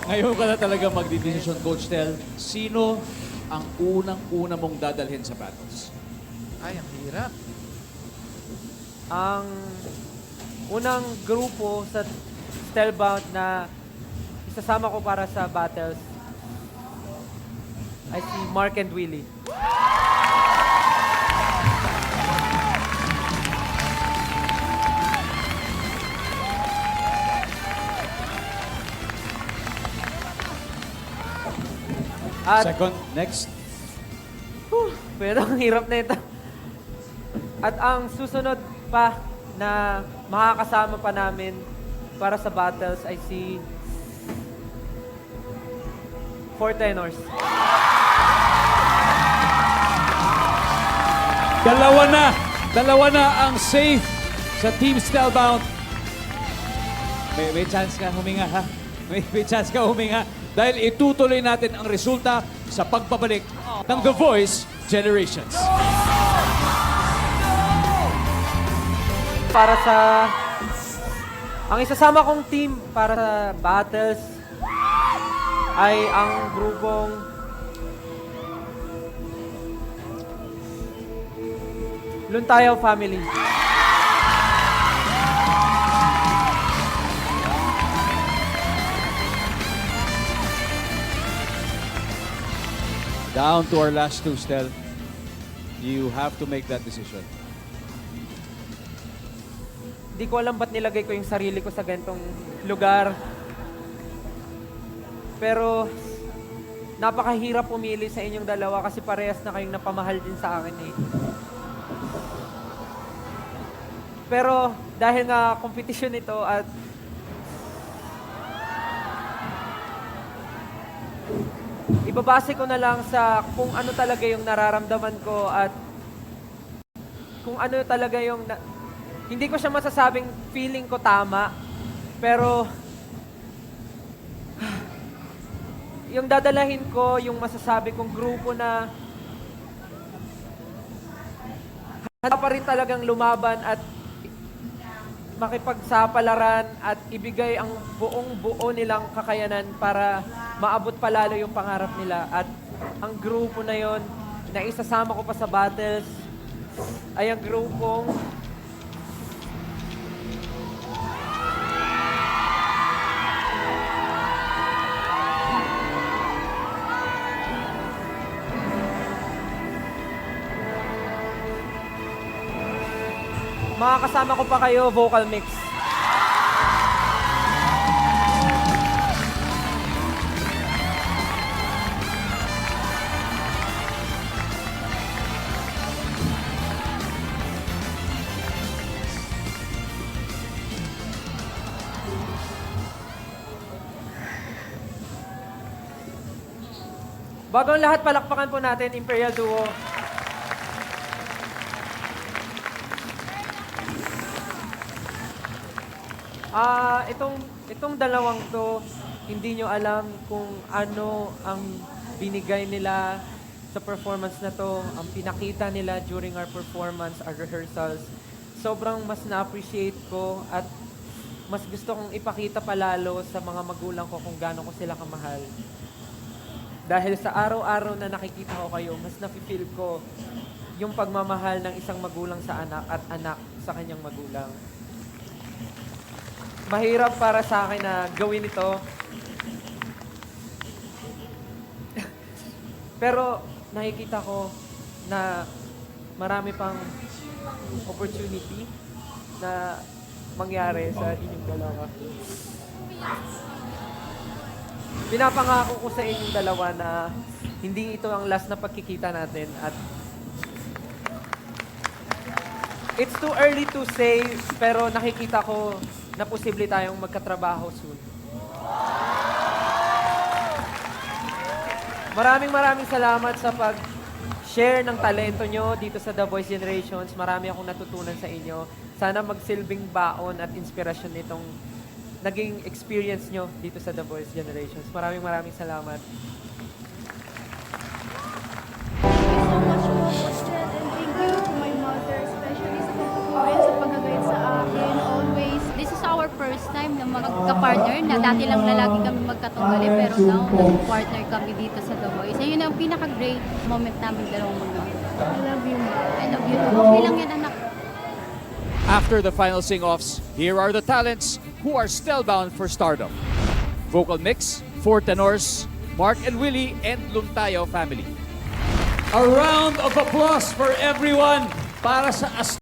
Ngayon ka na talaga magdidesisyon, Coach Tel. Sino ang unang-una mong dadalhin sa battles? Ay, ang hirap. Ang unang grupo sa Spellbound na isasama ko para sa battles ay si Mark and Willie. At, Second, next. pero ang hirap na ito. At ang susunod pa na makakasama pa namin para sa battles ay si Four Tenors. Dalawa na ang safe sa Team Spellbound. May chance ka huminga, ha? May chance ka huminga. Dahil itutuloy natin ang resulta sa pagbabalik ng The Voice Generations. Para sa... Ang isasama kong team para sa battles ay ang grupong Luntayaw Family. Down to our last two, Stel. You have to make that decision. Hindi ko alam ba't nilagay ko yung sarili ko sa ganitong lugar. Pero napakahirap pumili sa inyong dalawa kasi parehas na kayong napamahal din sa akin eh. Pero dahil nga competition ito at ibabase ko na lang sa kung ano talaga yung nararamdaman ko at kung ano talaga yung hindi ko siya masasabing feeling ko tama, pero yung dadalahin ko, yung masasabi kong grupo na handa pa rin talagang lumaban at makipagsapalaran at ibigay ang buong-buo nilang kakayanan para maabot palalo yung pangarap nila. At ang grupo na yon na isasama ko pa sa battles ay ang grupong makakasama ko pa kayo, vocal mix. Bago ang lahat, palakpakan po natin, Imperial Duo. Itong dalawang to, hindi nyo alam kung ano ang binigay nila sa performance na to, ang pinakita nila during our performance, our rehearsals. Sobrang mas na-appreciate ko at mas gusto kong ipakita palalo sa mga magulang ko kung gaano ko sila kamahal. Dahil sa araw-araw na nakikita ko kayo, mas nafe-feel ko yung pagmamahal ng isang magulang sa anak at anak sa kanyang magulang. Mahirap para sa akin na gawin ito. Pero nakikita ko na marami pang opportunity na mangyari sa inyong dalawa. Pinapangako ko sa inyong dalawa na hindi ito ang last na pagkikita natin at it's too early to say, pero nakikita ko na posible tayong magkatrabaho soon. Maraming salamat sa pag-share ng talento nyo dito sa The Voice Generations. Marami akong natutunan sa inyo. Sana magsilbing baon at inspirasyon nitong naging experience nyo dito sa The Voice Generations. Maraming salamat. So much po, Coach Ted, and thank you to my mother, especially sa pagkakumain sa pagkagayad sa akin, always. This is our first time na magka-partner na dati lang na lagi kami magkatunggali pero now mag-partner kami dito sa The Voice. Ayun ang pinaka-great moment namin dalawang mag-partner. I love you, Ma. I love you too. Okay lang yan, anak. After the final sing-offs, here are the talents who are still bound for stardom. Vocal mix, 4 tenors, Mark and Willie and Luntayo family. A round of applause for everyone para sa